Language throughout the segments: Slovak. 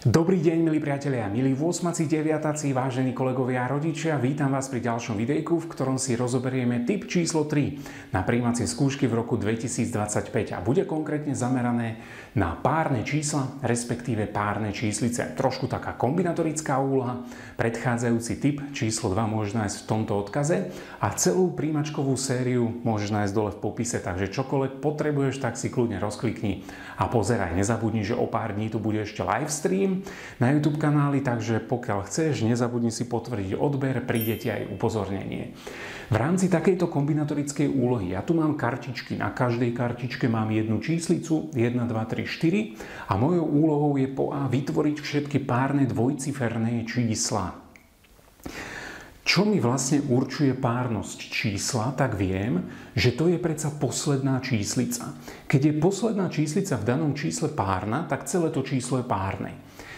Dobrý deň, milí priatelia, milí 8-ci, 9-ci, vážení kolegovia a rodičia. Vítam vás pri ďalšom videjku, v ktorom si rozoberieme typ číslo 3 na prijímacie skúšky v roku 2025 a bude konkrétne zamerané na párne čísla, respektíve párne číslice. Trošku taká kombinatorická úloha. Predchádzajúci typ číslo 2 môžeš nájsť v tomto odkaze a celú príjimačkovú sériu môžeš nájsť dole v popise, takže čokoľvek potrebuješ, tak si kľudne rozklikni a pozeraj. Nezabudni, že o pár dní tu bude ešte live stream na YouTube kanáli, takže pokiaľ chceš, nezabudni si potvrdiť odber, príde ti aj upozornenie. V rámci takejto kombinatorickej úlohy ja tu mám kartičky, na každej kartičke mám jednu číslicu 1, 2, 3, 4 a mojou úlohou je po A vytvoriť všetky párne dvojciferné čísla. Čo mi vlastne určuje párnosť čísla, tak viem, že to je predsa posledná číslica. Keď je posledná číslica v danom čísle párna, tak celé to číslo je párne.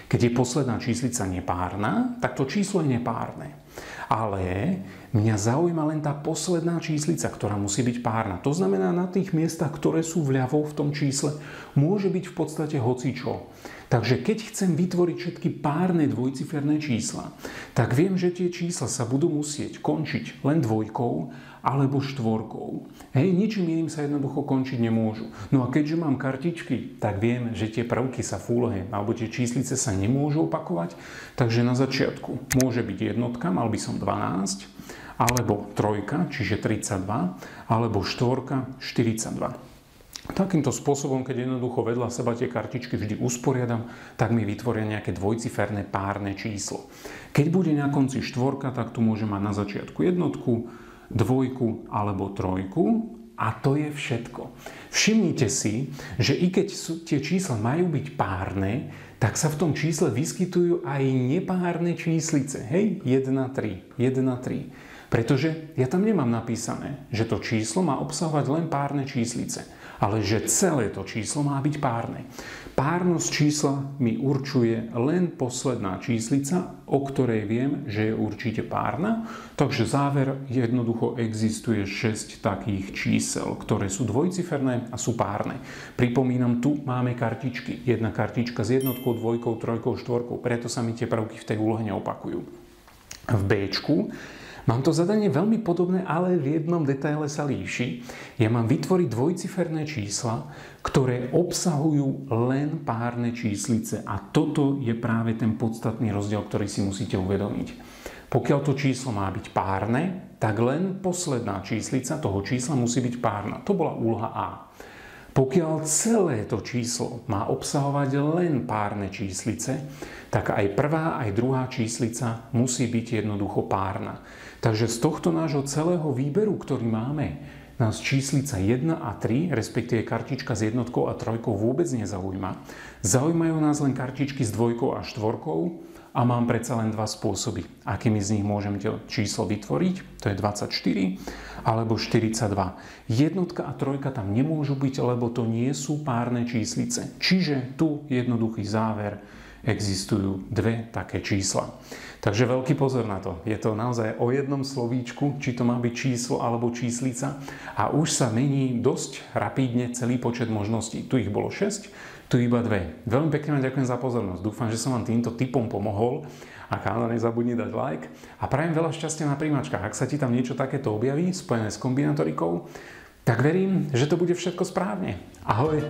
Keď je posledná číslica nepárna, tak to číslo je nepárne. Ale mňa zaujíma len tá posledná číslica, ktorá musí byť párna. To znamená, na tých miestach, ktoré sú vľavo v tom čísle, môže byť v podstate hocičo. Takže keď chcem vytvoriť všetky párne dvojciferné čísla, tak viem, že tie čísla sa budú musieť končiť len dvojkou alebo štvorkou. Ničím iným sa jednoducho končiť nemôžu. No a keďže mám kartičky, tak viem, že tie prvky sa v úlohe alebo tie číslice sa nemôžu opakovať. Takže na začiatku môže byť jednotka, mal by som 12, alebo trojka, čiže 32, alebo štvorka, 42. Takýmto spôsobom, keď jednoducho vedľa seba tie kartičky vždy usporiadam, tak mi vytvoria nejaké dvojciferné párne číslo. Keď bude na konci štvorka, tak tu môžem mať na začiatku jednotku, dvojku alebo trojku a to je všetko. Všimnite si, že i keď tie čísla majú byť párne, tak sa v tom čísle vyskytujú aj nepárne číslice. 1, 3, 1, 3. Pretože ja tam nemám napísané, že to číslo má obsahovať len párne číslice, ale že celé to číslo má byť párne. Párnosť čísla mi určuje len posledná číslica, o ktorej viem, že je určite párna. Takže záver, jednoducho existuje 6 takých čísel, ktoré sú dvojciferné a sú párne. Pripomínam, tu máme kartičky. Jedna kartička s jednotkou, dvojkou, trojkou, štvorkou. Preto sa mi tie prvky v tej úlohe neopakujú. V Bčku mám to zadanie veľmi podobné, ale v jednom detaile sa líši. Ja mám vytvoriť dvojciferné čísla, ktoré obsahujú len párne číslice. A toto je práve ten podstatný rozdiel, ktorý si musíte uvedomiť. Pokiaľ to číslo má byť párne, tak len posledná číslica toho čísla musí byť párna. To bola úloha A. Pokiaľ celé to číslo má obsahovať len párne číslice, tak aj prvá, aj druhá číslica musí byť jednoducho párna. Takže z tohto nášho celého výberu, ktorý máme, nás číslica 1 a 3, respektíve kartička s jednotkou a trojkou vôbec nezaujíma. Zaujímajú nás len kartičky s dvojkou a štvorkou a mám predsa len dva spôsoby, akými z nich môžem číslo vytvoriť. To je 24 alebo 42. Jednotka a trojka tam nemôžu byť, lebo to nie sú párne číslice. Čiže tu jednoduchý záver, existujú dve také čísla. Takže veľký pozor na to. Je to naozaj o jednom slovíčku, či to má byť číslo alebo číslica. A už sa mení dosť rapídne celý počet možností. Tu ich bolo 6, tu iba 2. Veľmi pekne vám ďakujem za pozornosť. Dúfam, že som vám týmto tipom pomohol. Ak áno, nezabudni dať like. A prajem veľa šťastia na prijímačkách. Ak sa ti tam niečo takéto objaví, spojené s kombinatorikou, tak verím, že to bude všetko správne. Ahoj!